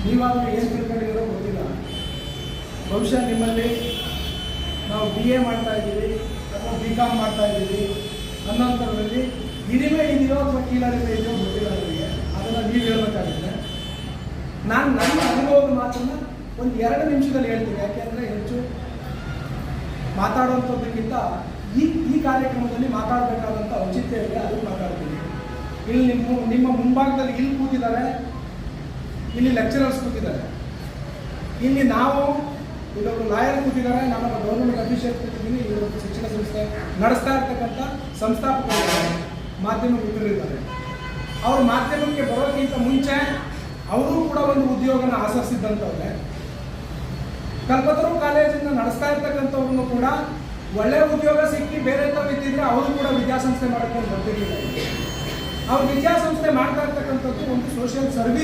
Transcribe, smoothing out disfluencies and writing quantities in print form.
ನೀವಾದರೂ ಏನು ತಿಳ್ಕೊಂಡಿರೋ ಗೊತ್ತಿಲ್ಲ. ಬಹುಶಃ ನಿಮ್ಮಲ್ಲಿ ನಾವು BA ಮಾಡ್ತಾ ಇದ್ದೀವಿ ಅಥವಾ BCom ಮಾಡ್ತಾ ಇದ್ದೀವಿ ಅನ್ನೋಂಥದ್ರಲ್ಲಿ ಇಡಿಮೆ ಇದೆಯೋ ಅಥವಾ ಕೀಳರಿಮೆ ಇದೆಯೋ ಗೊತ್ತಿಲ್ಲ ನನಗೆ. ಅದನ್ನು ನೀವು ಹೇಳ್ಬೇಕಾಗುತ್ತೆ. ನಾನು ನನ್ನ ಅನುಭವದ ಮಾತನ್ನು ಒಂದು 2 ನಿಮಿಷದಲ್ಲಿ ಹೇಳ್ತೀನಿ. ಯಾಕೆಂದರೆ ಹೆಚ್ಚು ಮಾತಾಡುವಂಥದ್ದಕ್ಕಿಂತ ಈ ಕಾರ್ಯಕ್ರಮದಲ್ಲಿ ಮಾತಾಡಬೇಕಾದಂಥ ಔಚಿತ್ಯ ಇದೆ, ಅದಕ್ಕೆ ಮಾತಾಡ್ತೀನಿ. ಇಲ್ಲಿ ನಿಮ್ಮ ಮುಂಭಾಗದಲ್ಲಿ ಇಲ್ಲಿ ಕೂತಿದ್ದಾರೆ, ಇಲ್ಲಿ ಲೆಕ್ಚರರ್ಸ್ ಕೂತಿದ್ದಾರೆ, ಇಲ್ಲಿ ನಾವು ಇಲ್ಲೊಬ್ಬರು ಲಾಯರ್ ಕೂತಿದ್ದಾರೆ, ನಾನೊಬ್ಬ ಗೌರ್ಮೆಂಟ್ ಅಫಿಷಿಯಲ್ ಕೂತಿದ್ದೀನಿ, ಇವರೊಬ್ಬರು ಶಿಕ್ಷಣ ಸಂಸ್ಥೆ ನಡೆಸ್ತಾ ಇರ್ತಕ್ಕಂಥ ಸಂಸ್ಥಾಪಕರಿದ್ದಾರೆ, ಮಾಧ್ಯಮ ಮಿತ್ರರಿದ್ದಾರೆ. ಅವರು ಮಾಧ್ಯಮಕ್ಕೆ ಬರೋಕ್ಕಿಂತ ಮುಂಚೆ ಅವರು ಕೂಡ ಒಂದು ಉದ್ಯೋಗನ ಆಚರಿಸಿದ್ದಂಥವ್ರೆ. ಕಲ್ಪತರು ಕಾಲೇಜಿಂದ ನಡೆಸ್ತಾ ಇರ್ತಕ್ಕಂಥವ್ರನ್ನು ಕೂಡ ಒಳ್ಳೆಯ ಉದ್ಯೋಗ ಸಿಕ್ಕಿ ಬೇರೆ ತಾವು ಇದ್ದಿದ್ರೆ ಅವರು ಕೂಡ ವಿದ್ಯಾಸಂಸ್ಥೆ ಮಾಡೋಕ್ಕೆ ಬರ್ತಿರಲಿಲ್ಲ. ಅವ್ರು ವಿದ್ಯಾಸಂಸ್ಥೆ ಮಾಡ್ತಾ ಇರ್ತಕ್ಕಂಥದ್ದು ಒಂದು ಸೋಷಿಯಲ್ ಸರ್ವಿಸ್